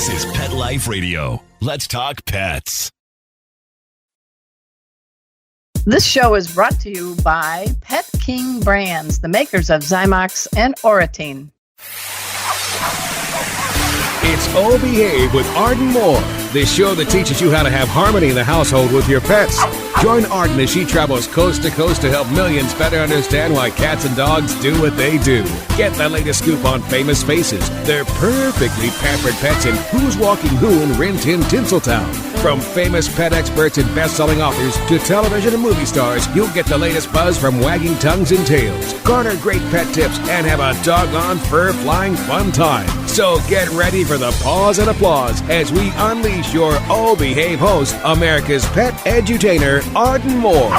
This is Pet Life Radio. Let's talk pets. This show is brought to you by Pet King Brands, the makers of Zymox and Oratine. It's Oh Behave with Arden Moore, the show that teaches you how to have harmony in the household with your pets. Join Arden as she travels coast to coast to help millions better understand why cats and dogs do what they do. Get the latest scoop on famous faces, their perfectly pampered pets, and who's walking who in Rin Tin Tinseltown. From famous pet experts and best-selling authors to television and movie stars, you'll get the latest buzz from wagging tongues and tails. Garner great pet tips and have a doggone fur-flying fun time. So get ready for the pause and applause as we unleash your Oh Behave host, America's pet edutainer, Arden Moore.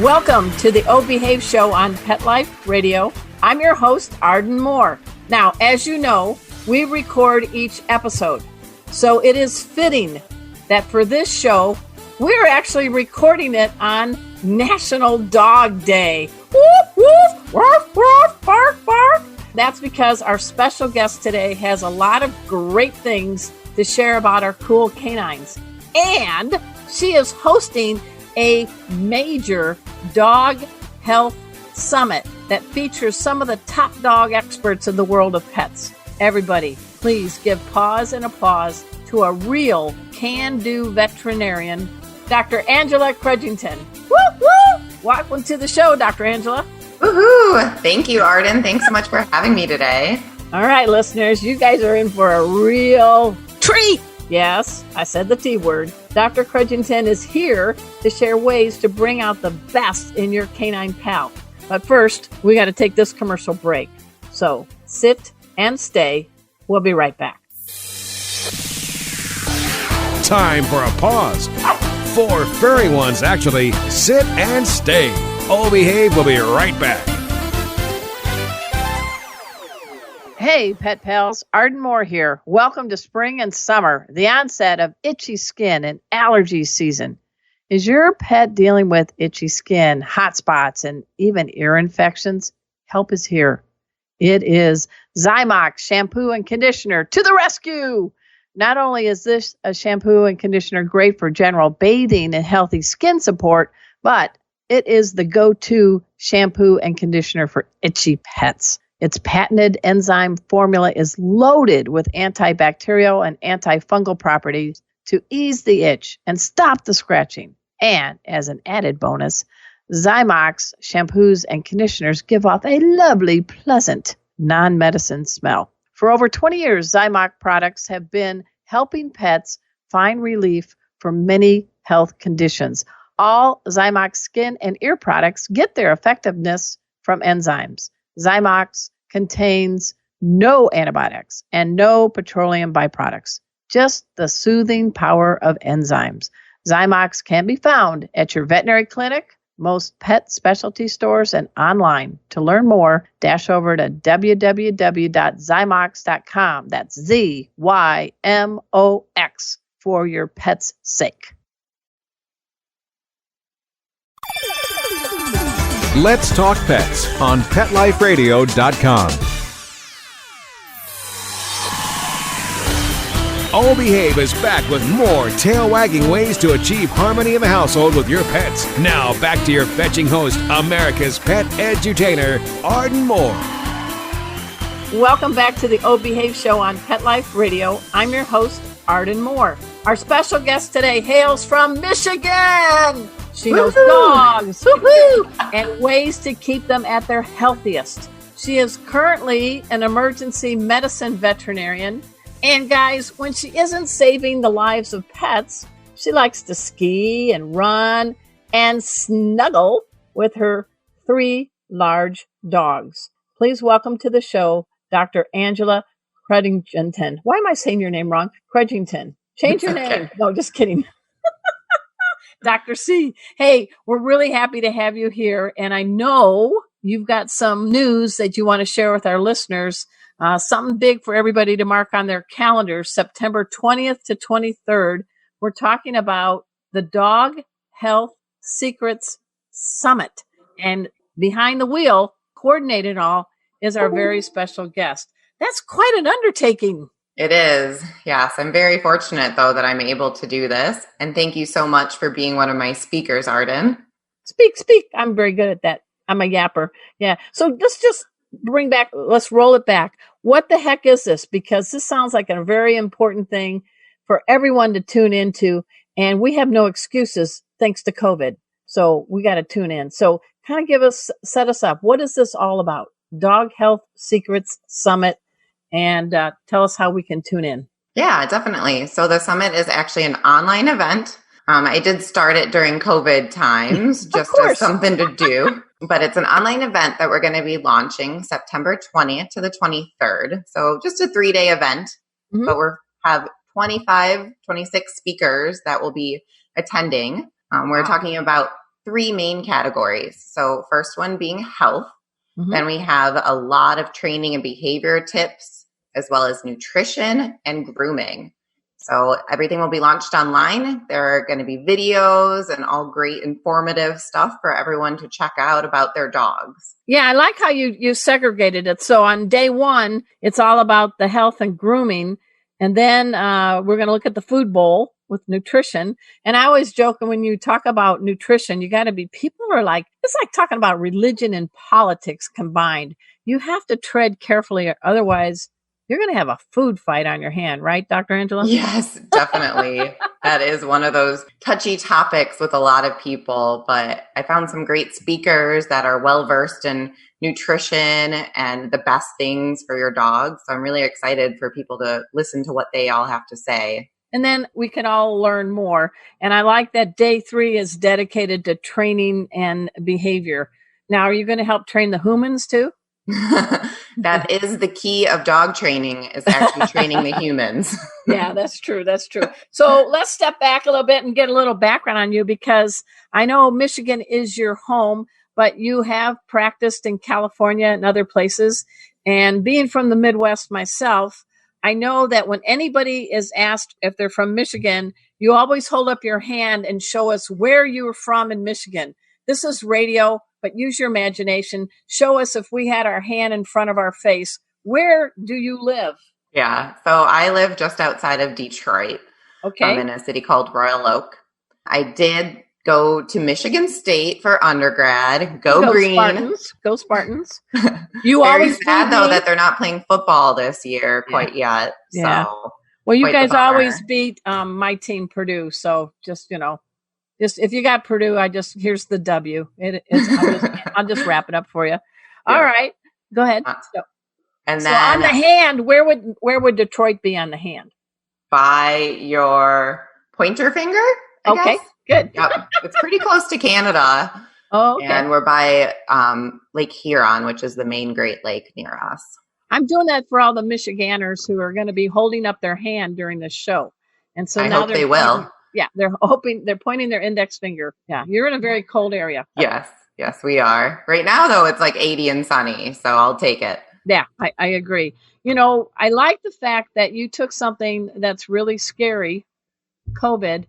Welcome to the Oh Behave show on Pet Life Radio. I'm your host, Arden Moore. Now, as you know, we record each episode. So it is fitting that for this show, we're actually recording it on National Dog Day. Woof, woof, woof, woof, bark, bark. That's because our special guest today has a lot of great things to share about our cool canines. And she is hosting a major dog health summit that features some of the top dog experts in the world of pets. Everybody, please give pause and applause to a real can-do veterinarian, Dr. Angela Crudgington. Woo, woo! Welcome to the show, Dr. Angela. Woohoo! Thank you, Arden. Thanks so much for having me today. All right, listeners, you guys are in for a real treat. Yes, I said the T word. Dr. Crudgington is here to share ways to bring out the best in your canine pal. But first, we got to take this commercial break. So sit and stay. We'll be right back. Time for a pause. For furry ones, actually, sit and stay. Oh Behave will be right back. Hey, pet pals, Arden Moore here. Welcome to spring and summer, the onset of itchy skin and allergy season. Is your pet dealing with itchy skin, hot spots, and even ear infections? Help is here. It is Zymox shampoo and conditioner to the rescue. Not only is this a shampoo and conditioner great for general bathing and healthy skin support, but it is the go-to shampoo and conditioner for itchy pets. Its patented enzyme formula is loaded with antibacterial and antifungal properties to ease the itch and stop the scratching. And as an added bonus, Zymox shampoos and conditioners give off a lovely, pleasant, non-medicine smell. For over 20 years, Zymox products have been helping pets find relief from many health conditions. All Zymox skin and ear products get their effectiveness from enzymes. Zymox contains no antibiotics and no petroleum byproducts, just the soothing power of enzymes. Zymox can be found at your veterinary clinic, most pet specialty stores, and online. To learn more, dash over to www.zymox.com. That's ZYMOX for your pet's sake. Let's Talk Pets on PetLifeRadio.com. Oh Behave is back with more tail-wagging ways to achieve harmony in the household with your pets. Now back to your fetching host, America's pet edutainer, Arden Moore. Welcome back to the Oh Behave show on Pet Life Radio. I'm your host, Arden Moore. Our special guest today hails from Michigan. She knows dogs and ways to keep them at their healthiest. She is currently an emergency medicine veterinarian. And guys, when she isn't saving the lives of pets, she likes to ski and run and snuggle with her 3 large dogs. Please welcome to the show, Dr. Angela Crudgington. Why am I saying your name wrong? Crudgington. Change your name. No, just kidding. Dr. C. Hey, we're really happy to have you here. And I know you've got some news that you want to share with our listeners. Something big for everybody to mark on their calendars, September 20th to 23rd. We're talking about the Dog Health Secrets Summit. And behind the wheel, coordinating all, is our very special guest. That's quite an undertaking. It is. Yes. I'm very fortunate, though, that I'm able to do this. And thank you so much for being one of my speakers, Arden. Speak. I'm very good at that. I'm a yapper. Yeah. So let's just let's roll it back. What the heck is this? Because this sounds like a very important thing for everyone to tune into. And we have no excuses thanks to COVID. So we got to tune in. So kind of set us up. What is this all about? Dog Health Secrets Summit. And tell us how we can tune in. Yeah, definitely. So the summit is actually an online event. I did start it during COVID times, just as something to do. But it's an online event that we're going to be launching September 20th to the 23rd. So just a 3-day event. Mm-hmm. But we have 26 speakers that will be attending. We're talking about 3 main categories. So first one being health. Mm-hmm. Then we have a lot of training and behavior tips, as well as nutrition and grooming. So everything will be launched online. There are going to be videos and all great informative stuff for everyone to check out about their dogs. Yeah, I like how you segregated it. So on day 1, it's all about the health and grooming. And then we're going to look at the food bowl with nutrition. And I always joke when you talk about nutrition, you got to be, people are like, it's like talking about religion and politics combined. You have to tread carefully, or otherwise you're going to have a food fight on your hand, right, Dr. Angela? Yes, definitely. That is one of those touchy topics with a lot of people, but I found some great speakers that are well-versed in nutrition and the best things for your dog. So I'm really excited for people to listen to what they all have to say. And then we can all learn more. And I like that day 3 is dedicated to training and behavior. Now, are you going to help train the humans too? That is the key of dog training, is actually training the humans. Yeah, that's true. So let's step back a little bit and get a little background on you, because I know Michigan is your home, but you have practiced in California and other places. And being from the Midwest myself, I know that when anybody is asked if they're from Michigan, you always hold up your hand and show us where you were from in Michigan. This is radio, but use your imagination. Show us, if we had our hand in front of our face, where do you live? Yeah, so I live just outside of Detroit. Okay. I'm in a city called Royal Oak. I did go to Michigan State for undergrad. Go Green. Spartans. Go Spartans. You Very always sad, though, that they're not playing football this year quite yet. Yeah. So, well, you guys always beat my team, Purdue. So just if you got Purdue, here's the W. I'll just wrap it up for you. Yeah. All right, go ahead. So then on the hand, where would Detroit be on the hand? By your pointer finger. I okay, guess. Good. Yep. It's pretty close to Canada. Oh, okay. And we're by Lake Huron, which is the main Great Lake near us. I'm doing that for all the Michiganders who are going to be holding up their hand during this show. And so now they will. Yeah, they're pointing their index finger. Yeah, you're in a very cold area. Yes, we are. Right now, though, it's like 80 and sunny, so I'll take it. Yeah, I agree. I like the fact that you took something that's really scary, COVID,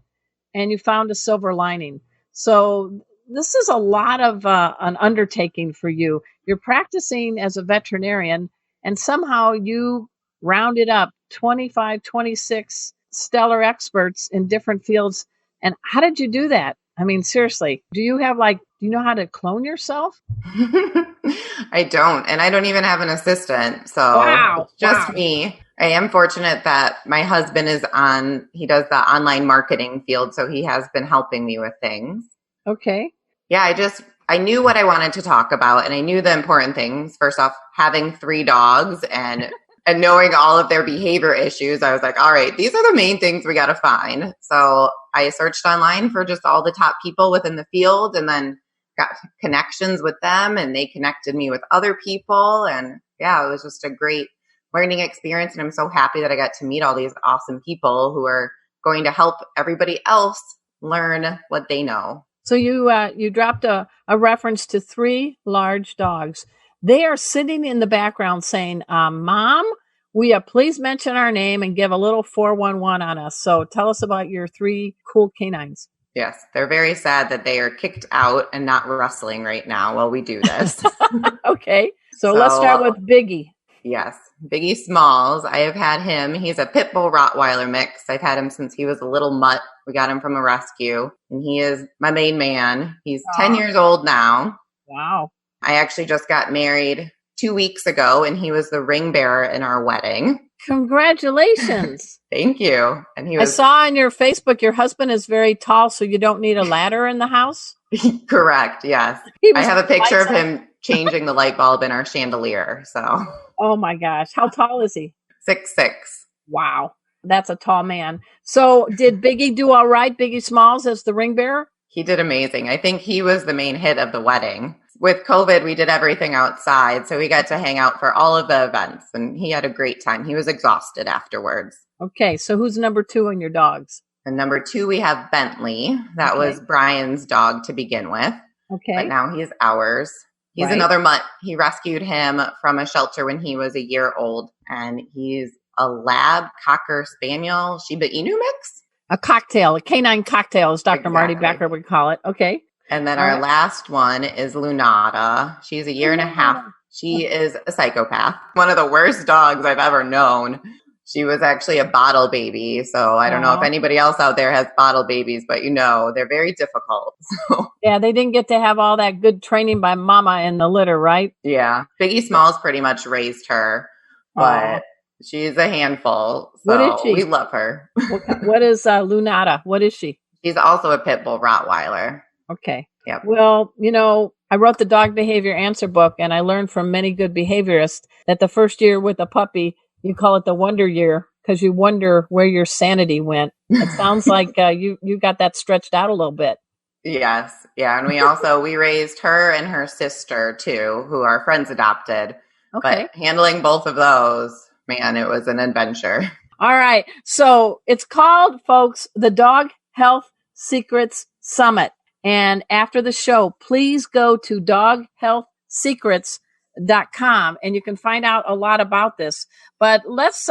and you found a silver lining. So this is a lot of an undertaking for you. You're practicing as a veterinarian, and somehow you rounded up 25, 26 stellar experts in different fields. And how did you do that? I mean, seriously, do you know how to clone yourself? I don't. And I don't even have an assistant. So It's just me. I am fortunate that my husband he does the online marketing field. So he has been helping me with things. Okay. Yeah, I knew what I wanted to talk about, and I knew the important things. First off, having 3 dogs and knowing all of their behavior issues, I was like, all right, these are the main things we got to find. So I searched online for just all the top people within the field, and then got connections with them, and they connected me with other people. And yeah, it was just a great learning experience. And I'm so happy that I got to meet all these awesome people who are going to help everybody else learn what they know. So you dropped a reference to 3 large dogs. They are sitting in the background saying, Mom, please mention our name and give a little 411 on us. So tell us about your 3 cool canines. Yes, they're very sad that they are kicked out and not wrestling right now while we do this. Okay, so let's start with Biggie. Yes. Biggie Smalls. I have had him. He's a pit bull Rottweiler mix. I've had him since he was a little mutt. We got him from a rescue, and he is my main man. He's 10 years old now. Wow. I actually just got married 2 weeks ago, and he was the ring bearer in our wedding. Congratulations. Thank you. And I saw on your Facebook, your husband is very tall, so you don't need a ladder in the house? Correct, yes. I have a picture of him changing the light bulb in our chandelier. So. Oh my gosh. How tall is he? 6'6". Wow. That's a tall man. So did Biggie do all right, Biggie Smalls, as the ring bearer? He did amazing. I think he was the main hit of the wedding. With COVID, we did everything outside, so we got to hang out for all of the events, and he had a great time. He was exhausted afterwards. Okay, so who's number 2 on your dogs? And number 2, we have Bentley. That was Brian's dog to begin with. Okay. But now he's ours. He's another mutt. He rescued him from a shelter when he was a year old, and he's a lab cocker spaniel Shiba Inu mix. A cocktail, a canine cocktail, as Dr. Marty Becker would call it. Okay. And then our last one is Lunata. She's a year and a half. She is a psychopath. One of the worst dogs I've ever known. She was actually a bottle baby. So I don't know if anybody else out there has bottle babies, but they're very difficult. So. Yeah, they didn't get to have all that good training by mama in the litter, right? Yeah. Biggie Smalls pretty much raised her, but she's a handful. So what is she? We love her. What is Lunata? What is she? She's also a pit bull Rottweiler. Okay. Yep. Well, I wrote the dog behavior answer book, and I learned from many good behaviorists that the first year with a puppy, you call it the wonder year because you wonder where your sanity went. It sounds like you got that stretched out a little bit. Yes. Yeah. And we raised her and her sister too, who our friends adopted. Okay. But handling both of those, man, it was an adventure. All right. So it's called, folks, the Dog Health Secrets Summit. And after the show, please go to doghealthsecrets.com and you can find out a lot about this. But let's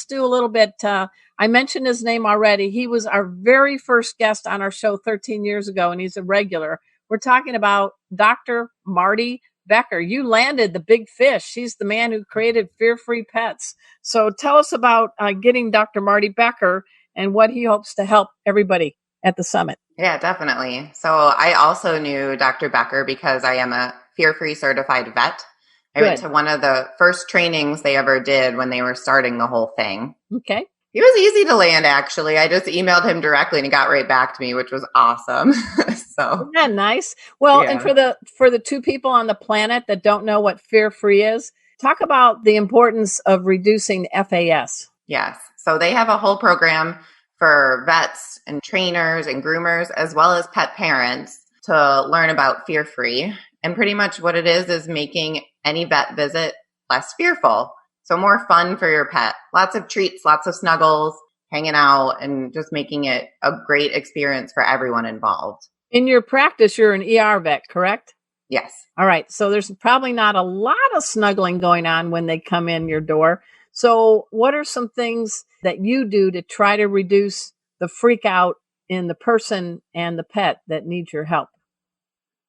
do a little bit. I mentioned his name already. He was our very first guest on our show 13 years ago, and he's a regular. We're talking about Dr. Marty Becker. You landed the big fish. He's the man who created Fear Free Pets. So tell us about getting Dr. Marty Becker and what he hopes to help everybody at the summit. Yeah, definitely. So I also knew Dr. Becker because I am a Fear Free certified vet. I went to one of the first trainings they ever did when they were starting the whole thing. Okay. He was easy to land, actually. I just emailed him directly and he got right back to me, which was awesome. So isn't that nice? Well, and for the 2 people on the planet that don't know what Fear Free is, talk about the importance of reducing FAS. Yes. So they have a whole program for vets and trainers and groomers, as well as pet parents, to learn about Fear Free. And pretty much what it is making any vet visit less fearful. So more fun for your pet. Lots of treats, lots of snuggles, hanging out, and just making it a great experience for everyone involved. In your practice, you're an ER vet, correct? Yes. All right. So there's probably not a lot of snuggling going on when they come in your door. So what are some things that you do to try to reduce the freak out in the person and the pet that needs your help?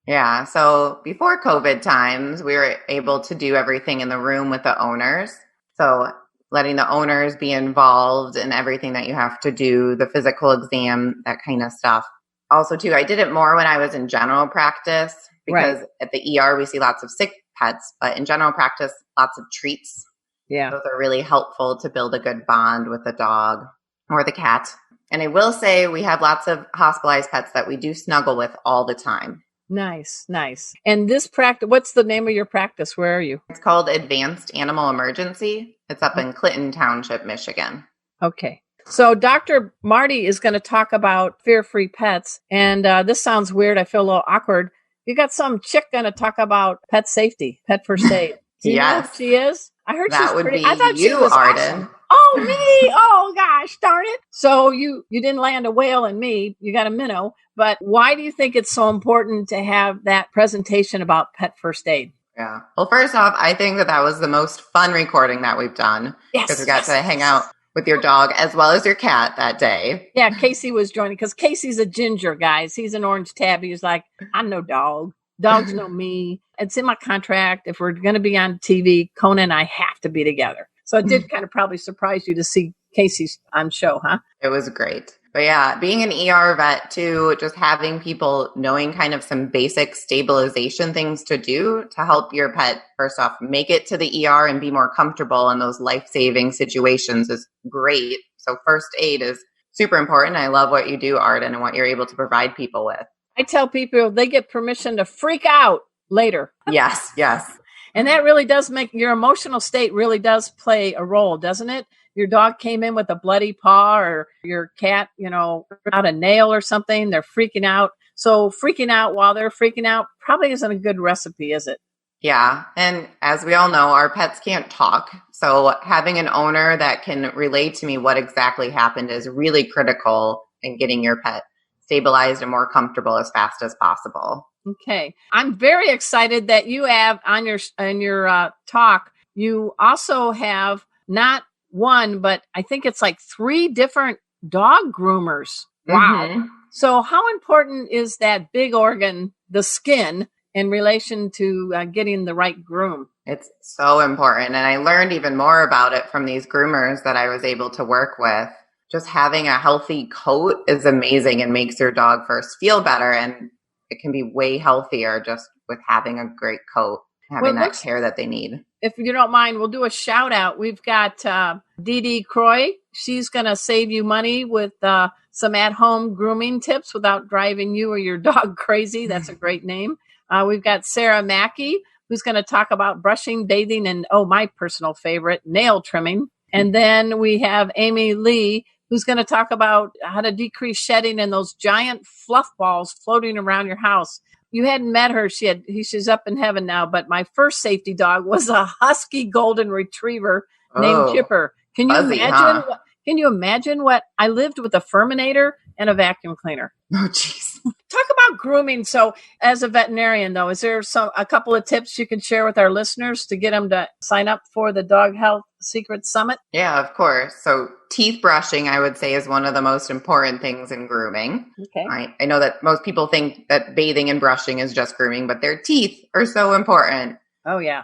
Yeah. So before COVID times, we were able to do everything in the room with the owners. So letting the owners be involved in everything that you have to do, the physical exam, that kind of stuff. Also, too, I did it more when I was in general practice because at the ER, we see lots of sick pets, but in general practice, lots of treats. Yeah. Those are really helpful to build a good bond with the dog or the cat. And I will say we have lots of hospitalized pets that we do snuggle with all the time. Nice, nice. And this practice, what's the name of your practice? Where are you? It's called Advanced Animal Emergency. It's up in Clinton Township, Michigan. Okay. So Dr. Marty is going to talk about fear-free pets. And this sounds weird. I feel a little awkward. You got some chick going to talk about pet safety, pet first aid. Do you know who she is? I heard that she's would pretty. be I thought you, she was Arden. awesome. Oh, me. Oh, gosh, darn it. So you didn't land a whale in me. You got a minnow. But why do you think it's so important to have that presentation about pet first aid? Yeah. Well, first off, I think that was the most fun recording that we've done. Yes. Because we got to hang out with your dog as well as your cat that day. Yeah, Casey was joining because Casey's a ginger, guys. He's an orange tabby. He's like, I'm no dog. Dogs know me. It's in my contract. If we're going to be on TV, Kona and I have to be together. So it did kind of probably surprise you to see Casey's on show, huh? It was great. But yeah, being an ER vet too, just having people knowing kind of some basic stabilization things to do to help your pet, first off, make it to the ER and be more comfortable in those life-saving situations is great. So first aid is super important. I love what you do, Arden, and what you're able to provide people with. I tell people they get permission to freak out later. Yes. And that really does make your emotional state really does play a role, doesn't it? Your dog came in with a bloody paw, or your cat, out a nail or something. They're freaking out. So freaking out while they're freaking out probably isn't a good recipe, is it? Yeah. And as we all know, our pets can't talk. So having an owner that can relate to me what exactly happened is really critical in getting your pet stabilized and more comfortable as fast as possible. Okay. I'm very excited that you have on your talk, you also have not one, but I think it's like 3 different dog groomers. Wow. Mm-hmm. So how important is that big organ, the skin, in relation to getting the right groom? It's so important. And I learned even more about it from these groomers that I was able to work with. Just having a healthy coat is amazing and makes your dog first feel better. And it can be way healthier just with having a great coat, having that care that they need. If you don't mind, we'll do a shout out. We've got Dee Dee Croy. She's going to save you money with some at-home grooming tips without driving you or your dog crazy. That's a great name. We've got Sarah Mackey, who's going to talk about brushing, bathing, and, my personal favorite, nail trimming. And then we have Amy Lee, who's going to talk about how to decrease shedding and those giant fluff balls floating around your house. You hadn't met her. She's up in heaven now, but my first safety dog was a husky golden retriever named Chipper. Can you imagine? Can you imagine what I lived with? A Furminator and a vacuum cleaner. Oh, jeez. Talk about grooming. So as a veterinarian, though, is there a couple of tips you can share with our listeners to get them to sign up for the Dog Health Secret Summit? Yeah, of course. So teeth brushing, I would say, is one of the most important things in grooming. Okay. I know that most people think that bathing and brushing is just grooming, but their teeth are so important. Oh, yeah.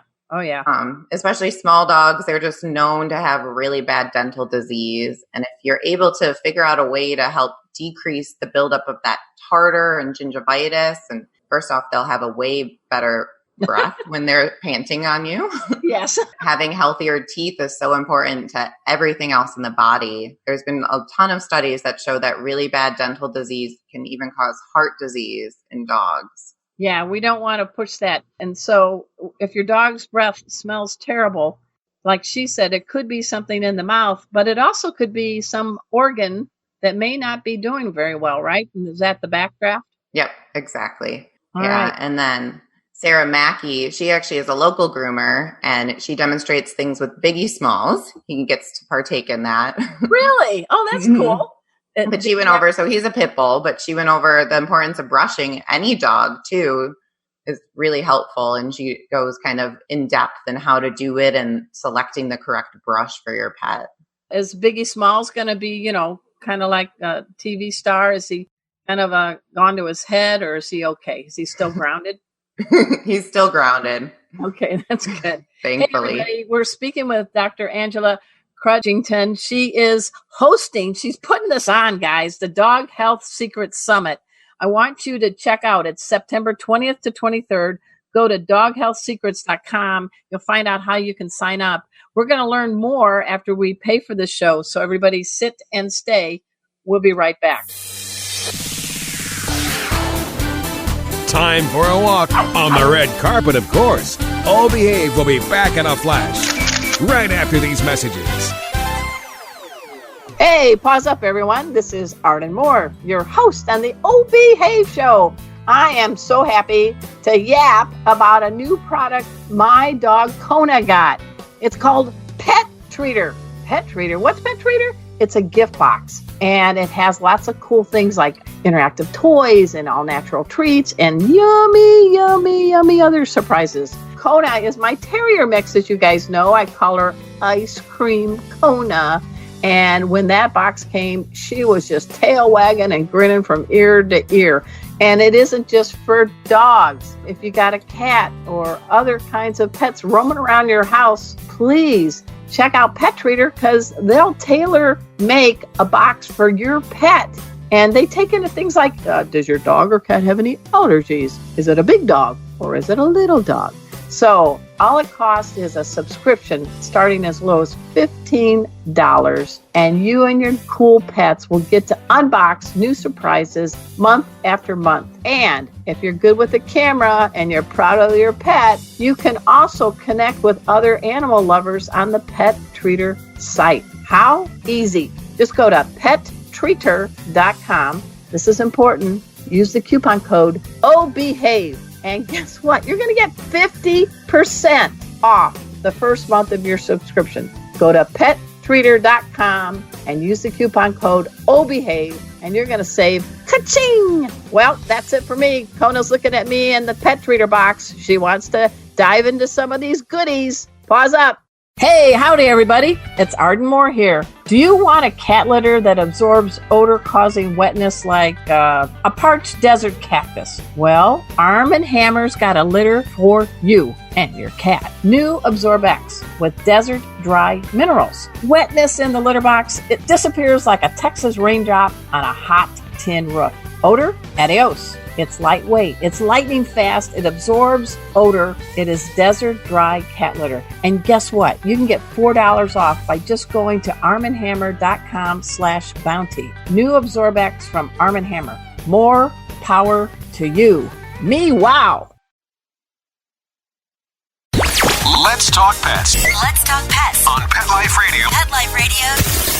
Especially small dogs, they're just known to have really bad dental disease. And if you're able to figure out a way to help decrease the buildup of that tartar and gingivitis, and first off, they'll have a way better breath when they're panting on you. Yes. Having healthier teeth is so important to everything else in the body. There's been a ton of studies that show that really bad dental disease can even cause heart disease in dogs. Yeah, we don't want to push that. And so if your dog's breath smells terrible, like she said, it could be something in the mouth, but it also could be some organ that may not be doing very well, right? Is that the backdraft? Yep, exactly. All right. And then Sarah Mackey, she actually is a local groomer, and she demonstrates things with Biggie Smalls. He gets to partake in that. Really? Oh, that's cool. But she went over, so he's a pit bull, but she went over the importance of brushing any dog too is really helpful. And she goes kind of in depth in how to do it and selecting the correct brush for your pet. Is Biggie Smalls going to be, kind of like a TV star? Is he kind of gone to his head, or is he okay? Is he still grounded? He's still grounded. Okay, that's good. Thankfully. Hey, everybody, we're speaking with Dr. Angela Crudgington. She is hosting, she's putting this on, guys, the Dog Health Secret Summit. I want you to check out. It's September 20th to 23rd. Go to doghealthsecrets.com. You'll find out how you can sign up. We're going to learn more after we pay for the show. So everybody sit and stay. We'll be right back. Time for a walk on the red carpet, of course. All Behave will be back in a flash right after these messages. Hey, pause up, everyone. This is Arden Moore, your host on the Oh Behave Show. I am so happy to yap about a new product my dog Kona got. It's called Pet Treater. Pet Treater? What's Pet Treater? It's a gift box, and it has lots of cool things like interactive toys and all natural treats and yummy other surprises. Kona is my terrier mix, as you guys know. I call her Ice Cream Kona. And when that box came, she was just tail wagging and grinning from ear to ear. And it isn't just for dogs. If you got a cat or other kinds of pets roaming around your house, please check out Pet Treater, because they'll tailor make a box for your pet. And they take into things like, does your dog or cat have any allergies? Is it a big dog or is it a little dog? So all it costs is a subscription starting as low as $15. And you and your cool pets will get to unbox new surprises month after month. And if you're good with the camera and you're proud of your pet, you can also connect with other animal lovers on the Pet Treater site. How easy. Just go to pettreater.com. This is important. Use the coupon code OBEHAVE. And guess what? You're going to get 50% off the first month of your subscription. Go to pettreater.com and use the coupon code OBEHAVE, and you're going to save ka-ching! Well, that's it for me. Kona's looking at me in the Pet Treater box. She wants to dive into some of these goodies. Pause up. Hey, howdy everybody. It's Arden Moore here. Do you want a cat litter that absorbs odor-causing wetness like a parched desert cactus? Well, Arm & Hammer's got a litter for you and your cat. New Absorb X with desert dry minerals. Wetness in the litter box, it disappears like a Texas raindrop on a hot tin roof. Odor? Adios. It's lightweight. It's lightning fast. It absorbs odor. It is desert dry cat litter. And guess what? You can get $4 off by just going to armandhammer.com/bounty. New Absorbex from Arm & Hammer. More power to you. Me, wow. Let's talk pets. Let's talk pets On Pet Life Radio. Pet Life Radio.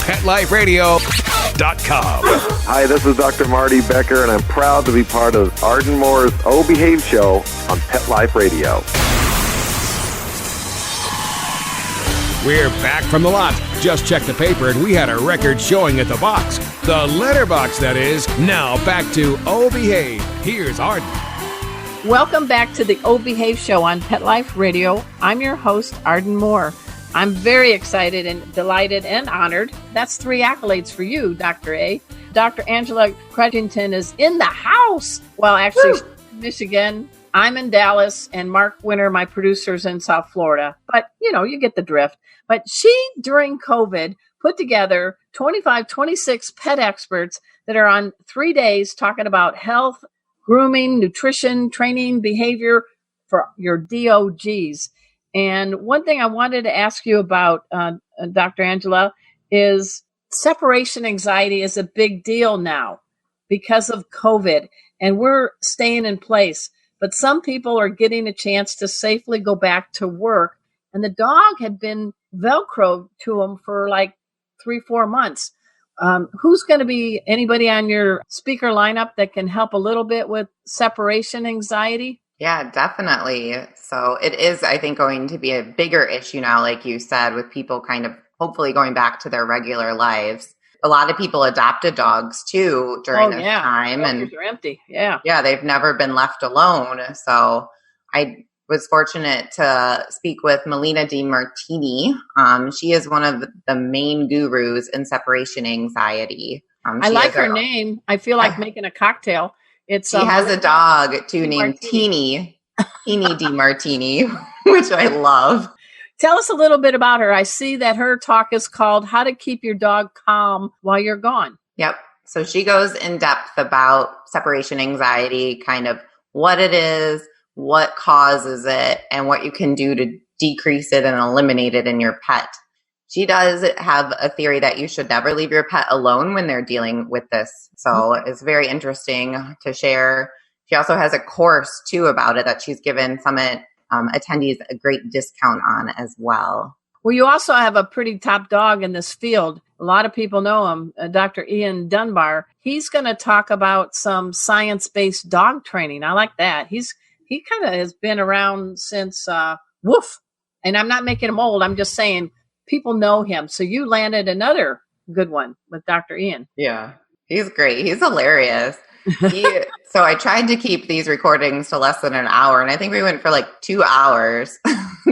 PetLifeRadio.com. Hi, this is Dr. Marty Becker, and I'm proud to be part of Arden Moore's Oh Behave show on Pet Life Radio. We're back from the lot. Just checked the paper and we had a record showing at the box. The letterbox, that is. Now back to Oh Behave. Here's Arden. Welcome back to the O Behave Show on Pet Life Radio. I'm your host, Arden Moore. I'm very excited and delighted and honored. That's 3 accolades for you, Dr. A. Dr. Angela Crudgington is in the house. Well, actually, she's in Michigan. I'm in Dallas, and Mark Winter, my producer's in South Florida. But, you get the drift. But she, during COVID, put together 26 pet experts that are on 3 days talking about health, grooming, nutrition, training, behavior for your DOGs. And one thing I wanted to ask you about, Dr. Angela, is separation anxiety is a big deal now because of COVID, and we're staying in place. But some people are getting a chance to safely go back to work, and the dog had been Velcroed to them for like 3-4 months. Who's going to be anybody on your speaker lineup that can help a little bit with separation anxiety? Yeah, definitely. So it is, I think, going to be a bigger issue now, like you said, with people kind of hopefully going back to their regular lives. A lot of people adopted dogs too during this time. And they're empty. Yeah. Yeah, they've never been left alone. So I was fortunate to speak with Melina DiMartini. She is one of the main gurus in separation anxiety. I like her name. I feel like making a cocktail. She has a dog too named Teeny DiMartini, which I love. Tell us a little bit about her. I see that her talk is called How to Keep Your Dog Calm While You're Gone. Yep. So she goes in depth about separation anxiety, kind of what it is, what causes it, and what you can do to decrease it and eliminate it in your pet. She does have a theory that you should never leave your pet alone when they're dealing with this. So it's very interesting to share. She also has a course too about it that she's given Summit attendees a great discount on as well. Well, you also have a pretty top dog in this field. A lot of people know him, Dr. Ian Dunbar. He's going to talk about some science-based dog training. I like that. He kind of has been around since Woof. And I'm not making him old. I'm just saying people know him. So you landed another good one with Dr. Ian. Yeah, he's great. He's hilarious. So I tried to keep these recordings to less than an hour, and I think we went for like 2 hours.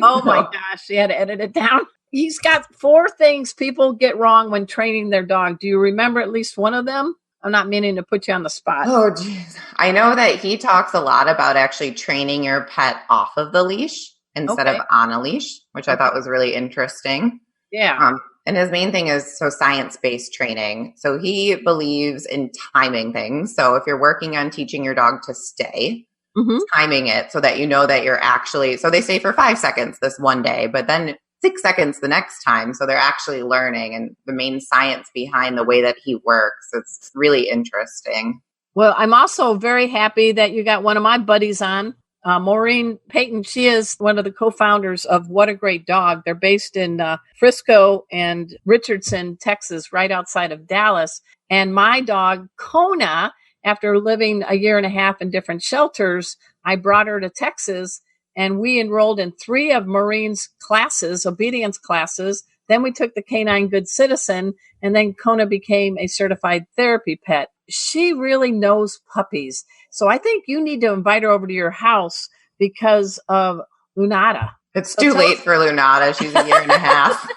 Oh my gosh, you had to edit it down. He's got 4 things people get wrong when training their dog. Do you remember at least one of them? I'm not meaning to put you on the spot. Oh, geez. I know that he talks a lot about actually training your pet off of the leash instead of on a leash, which I thought was really interesting. Yeah. And his main thing is science-based training. So he believes in timing things. So if you're working on teaching your dog to stay, timing it so that you know that you're actually, so they say for 5 seconds this one day, but then 6 seconds the next time. So they're actually learning, and the main science behind the way that he works. It's really interesting. Well, I'm also very happy that you got one of my buddies on. Maureen Payton, she is one of the co-founders of What a Great Dog. They're based in Frisco and Richardson, Texas, right outside of Dallas. And my dog, Kona, after living a year and a half in different shelters, I brought her to Texas, and we enrolled in 3 of Maureen's classes, obedience classes. Then we took the Canine Good Citizen, and then Kona became a certified therapy pet. She really knows puppies. So I think you need to invite her over to your house because of Lunata. It's too late for Lunata. She's a year and a half.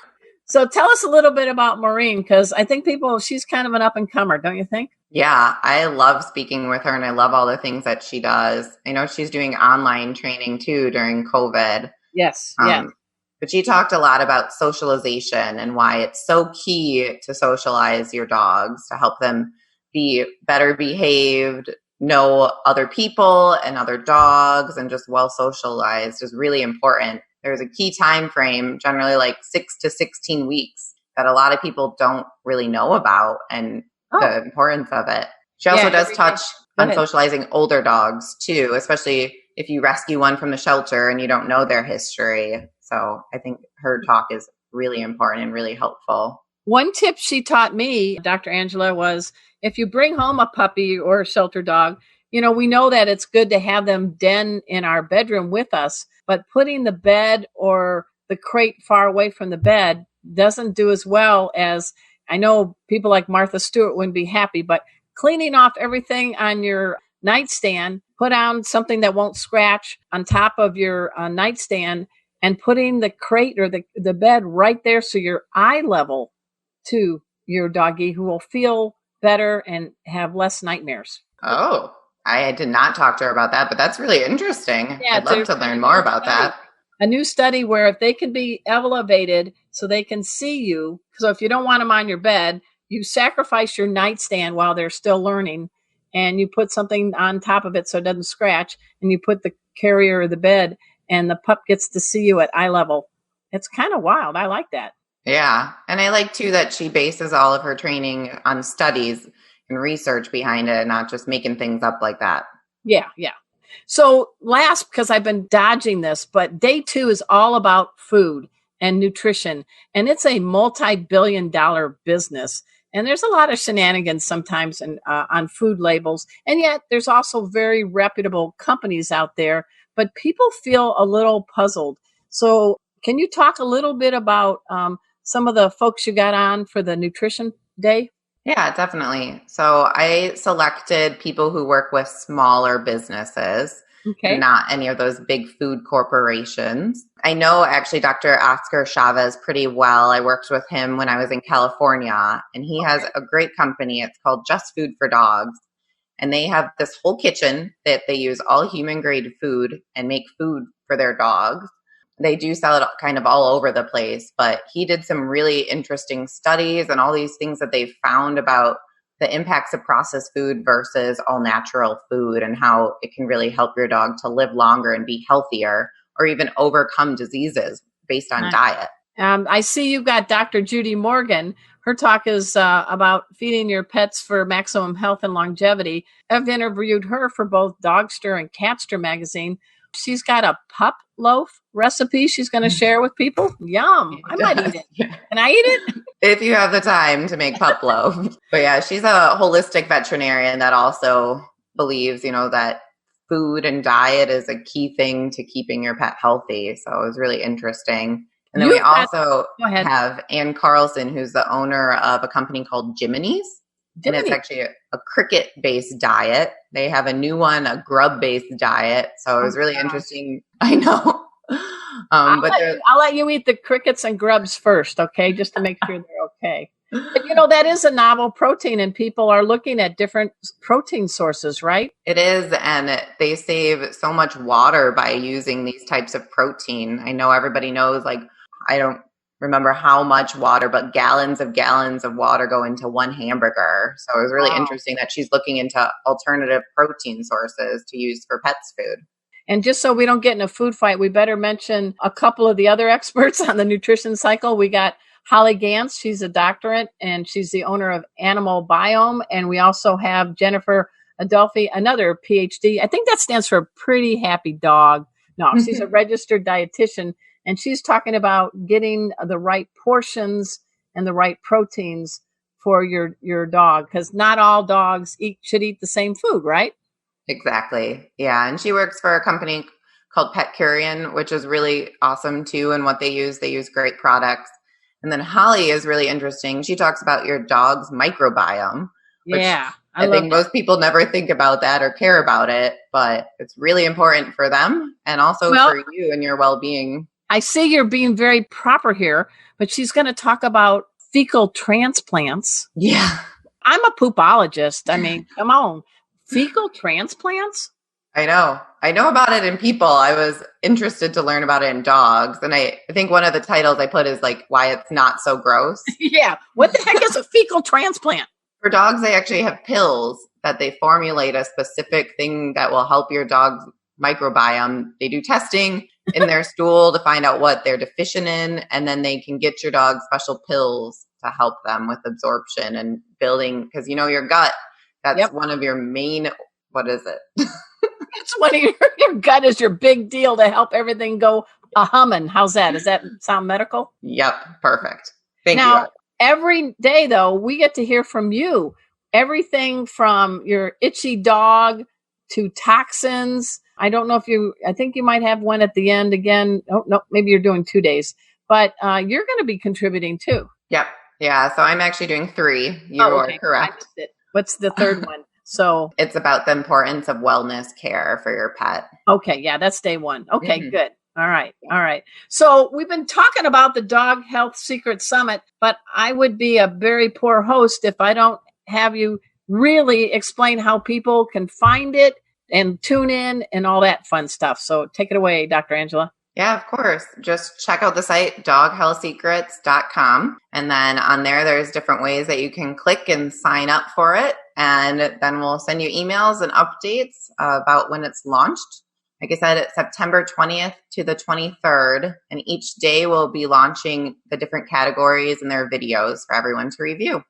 So tell us a little bit about Maureen, because I think she's kind of an up-and-comer, don't you think? Yeah, I love speaking with her, and I love all the things that she does. I know she's doing online training too during COVID. Yes, But she talked a lot about socialization and why it's so key to socialize your dogs to help them be better behaved, know other people and other dogs, and just well socialized is really important. There's a key time frame, generally like 6 to 16 weeks, that a lot of people don't really know about, and the importance of it. She also does touch on socializing older dogs too, especially if you rescue one from the shelter and you don't know their history. So I think her talk is really important and really helpful. One tip she taught me, Dr. Angela, was if you bring home a puppy or a shelter dog, we know that it's good to have them den in our bedroom with us, but putting the bed or the crate far away from the bed doesn't do as well as, I know people like Martha Stewart wouldn't be happy, but cleaning off everything on your nightstand, put on something that won't scratch on top of your nightstand, and putting the crate or the bed right there so you're eye level to your doggy, who will feel better and have less nightmares. Oh, I did not talk to her about that, but that's really interesting. Yeah, I'd love to learn more about that. A new study where if they can be elevated so they can see you, so if you don't want them on your bed, you sacrifice your nightstand while they're still learning, and you put something on top of it so it doesn't scratch, and you put the carrier of the bed, and the pup gets to see you at eye level. It's kind of wild. I like that. Yeah. And I like too that she bases all of her training on studies and research behind it, not just making things up like that. Yeah. So last, because I've been dodging this, but day 2 is all about food and nutrition. And it's a multi-billion-dollar business. And there's a lot of shenanigans sometimes on food labels. And yet there's also very reputable companies out there, but people feel a little puzzled. So can you talk a little bit about some of the folks you got on for the Nutrition Day? Yeah, definitely. So I selected people who work with smaller businesses, not any of those big food corporations. I know actually Dr. Oscar Chavez pretty well. I worked with him when I was in California, and he has a great company. It's called Just Food for Dogs. And they have this whole kitchen that they use all human grade food and make food for their dogs. They do sell it kind of all over the place, but he did some really interesting studies and all these things that they found about the impacts of processed food versus all natural food, and how it can really help your dog to live longer and be healthier, or even overcome diseases based on diet. I see you've got Dr. Judy Morgan. Her talk is about feeding your pets for maximum health and longevity. I've interviewed her for both Dogster and Catster magazine. She's got a pup loaf recipe she's going to share with people. Yum. I might eat it. Can I eat it? If you have the time to make pup loaf. But yeah, she's a holistic veterinarian that also believes, that food and diet is a key thing to keeping your pet healthy. So it was really interesting. And then we also have Ann Carlson, who's the owner of a company called Jiminy's. And it's actually a cricket-based diet. They have a new one, a grub-based diet. So it was really interesting. I know. I'll let you eat the crickets and grubs first, okay? Just to make sure they're okay. But that is a novel protein, and people are looking at different protein sources, right? It is, and they save so much water by using these types of protein. I know everybody knows, like, I don't remember how much water, but gallons of water go into one hamburger. So it was really interesting that she's looking into alternative protein sources to use for pets' food. And just so we don't get in a food fight, we better mention a couple of the other experts on the nutrition cycle. We got Holly Gantz. She's a doctorate, and she's the owner of Animal Biome. And we also have Jennifer Adolfi, another PhD. I think that stands for Pretty Happy Dog. No, she's a registered dietitian, and she's talking about getting the right portions and the right proteins for your dog, because not all dogs should eat the same food, right? Exactly. Yeah. And she works for a company called Pet Curian, which is really awesome too. And what they use great products. And then Holly is really interesting. She talks about your dog's microbiome. Yeah. I think most people never think about that or care about it, but it's really important for them and also for you and your well-being. I see you're being very proper here, but she's going to talk about fecal transplants. Yeah. I'm a poopologist. I mean, come on. Fecal transplants? I know about it in people. I was interested to learn about it in dogs. And I think one of the titles I put is like, why it's not so gross. Yeah. What the heck is a fecal transplant? For dogs, they actually have pills that they formulate a specific thing that will help your dog's microbiome. They do testing in their stool to find out what they're deficient in. And then they can get your dog special pills to help them with absorption and building. Because your gut, that's one of your main, what is it? It's one of your gut is your big deal to help everything go humming. How's that? Does that sound medical? Yep. Perfect. Thank you. Now, every day, though, we get to hear from you. Everything from your itchy dog to toxins. I don't know I think you might have one at the end again. Oh, no, maybe you're doing 2 days. But you're going to be contributing too. Yep. Yeah. So I'm actually doing 3. You are correct. What's the third one? So it's about the importance of wellness care for your pet. Okay. Yeah, that's day 1. Okay, good. All right. So we've been talking about the Dog Health Secret Summit, but I would be a very poor host if I don't have you really explain how people can find it and tune in and all that fun stuff. So take it away, Dr. Angela. Yeah, of course. Just check out the site, doghealthsecrets.com. And then on there's different ways that you can click and sign up for it. And then we'll send you emails and updates about when it's launched. Like I said, it's September 20th to the 23rd. And each day we'll be launching the different categories and their videos for everyone to review.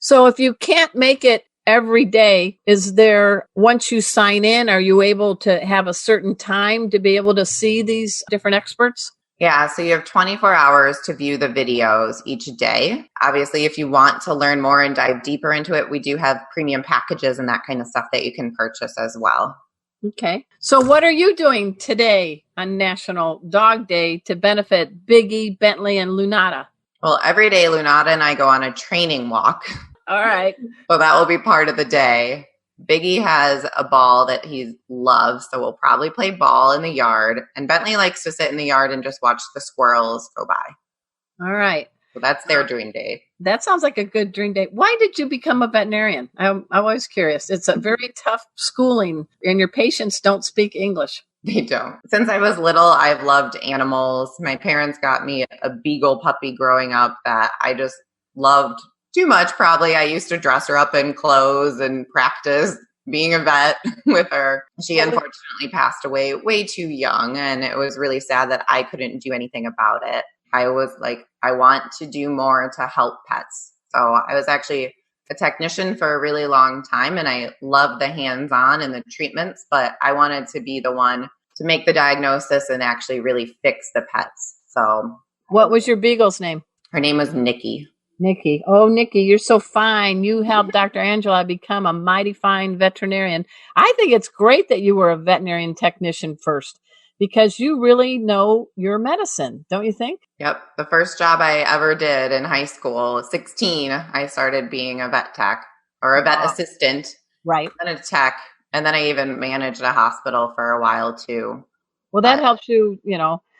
So if you can't make it every day, is there, once you sign in, are you able to have a certain time to be able to see these different experts? Yeah, so you have 24 hours to view the videos each day. Obviously, if you want to learn more and dive deeper into it, we do have premium packages and that kind of stuff that you can purchase as well. Okay. So what are you doing today on National Dog Day to benefit Biggie, Bentley, and Lunata? Well, every day Lunata and I go on a training walk. All right. So that will be part of the day. Biggie has a ball that he loves, so we'll probably play ball in the yard. And Bentley likes to sit in the yard and just watch the squirrels go by. All right. So that's their dream day. That sounds like a good dream day. Why did you become a veterinarian? I'm always curious. It's a very tough schooling, and your patients don't speak English. They don't. Since I was little, I've loved animals. My parents got me a beagle puppy growing up that I just loved too much, probably. I used to dress her up in clothes and practice being a vet with her. She unfortunately passed away way too young, and it was really sad that I couldn't do anything about it. I was like, I want to do more to help pets. So I was actually a technician for a really long time, and I love the hands-on and the treatments, but I wanted to be the one to make the diagnosis and actually really fix the pets. So what was your beagle's name? Her name was Nikki. Nikki. Oh, Nikki, you're so fine. You helped Dr. Angela become a mighty fine veterinarian. I think it's great that you were a veterinarian technician first, because you really know your medicine, don't you think? Yep. The first job I ever did in high school, 16, I started being a vet tech or a vet assistant. Right. Then a tech. And then I even managed a hospital for a while too. Well, that helps you,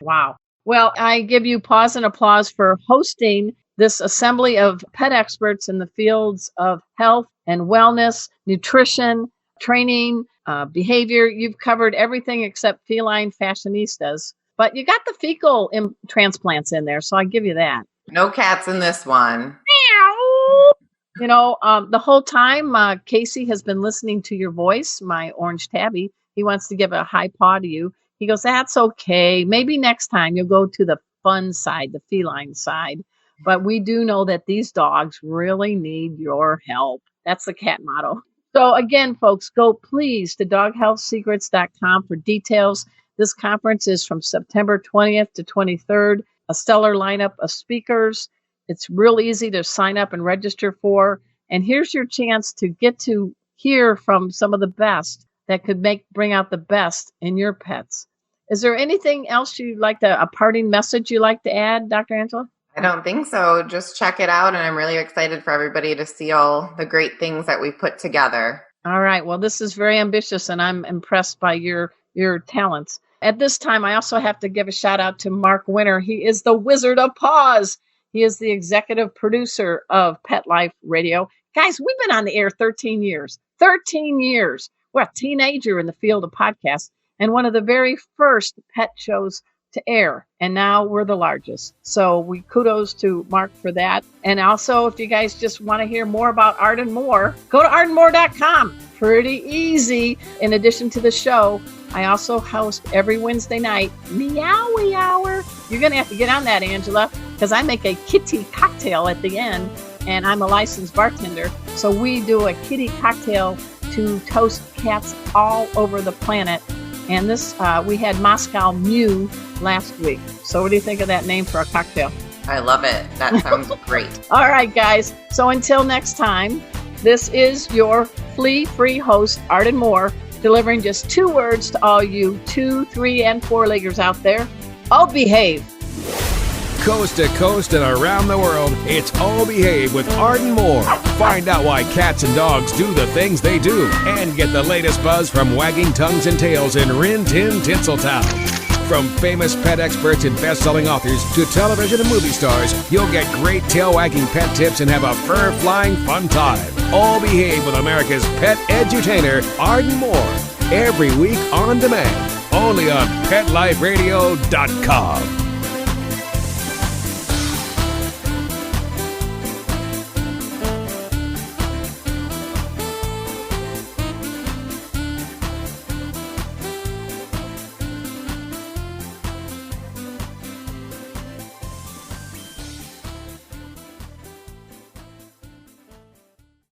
wow. Well, I give you pause and applause for hosting this assembly of pet experts in the fields of health and wellness, nutrition, training, behavior. You've covered everything except feline fashionistas, but you got the fecal transplants in there, so I give you that. No cats in this one. The whole time, Casey has been listening to your voice, my orange tabby. He wants to give a high paw to you. He goes, that's okay. Maybe next time you'll go to the fun side, the feline side. But we do know that these dogs really need your help. That's the cat motto. So again, folks, go please to doghealthsecrets.com for details. This conference is from September 20th to 23rd, a stellar lineup of speakers. It's real easy to sign up and register for. And here's your chance to get to hear from some of the best that could bring out the best in your pets. Is there anything else you'd like a parting message you'd like to add, Dr. Angela? I don't think so. Just check it out. And I'm really excited for everybody to see all the great things that we put together. All right. Well, this is very ambitious, and I'm impressed by your talents. At this time, I also have to give a shout out to Mark Winter. He is the Wizard of Paws. He is the executive producer of Pet Life Radio. Guys, we've been on the air 13 years. 13 years. We're a teenager in the field of podcasts and one of the very first pet shows to air. And now we're the largest. So we kudos to Mark for that. And also, if you guys just want to hear more about Arden Moore, go to ardenmoore.com. Pretty easy. In addition to the show, I also host every Wednesday night, Meowie Hour. You're going to have to get on that, Angela, because I make a kitty cocktail at the end, and I'm a licensed bartender. So we do a kitty cocktail to toast cats all over the planet. And this, we had Moscow Mew last week. So what do you think of that name for a cocktail? I love it. That sounds great. All right, guys. So until next time, this is your flea-free host, Arden Moore, delivering just 2 words to all you 2, 3, and 4-leggers out there. All behave. Coast to coast and around the world, it's All Behave with Arden Moore. Find out why cats and dogs do the things they do and get the latest buzz from wagging tongues and tails in Rin Tin Tinseltown. From famous pet experts and best-selling authors to television and movie stars, you'll get great tail-wagging pet tips and have a fur-flying fun time. All Behave with America's pet edutainer, Arden Moore. Every week on demand, only on PetLifeRadio.com.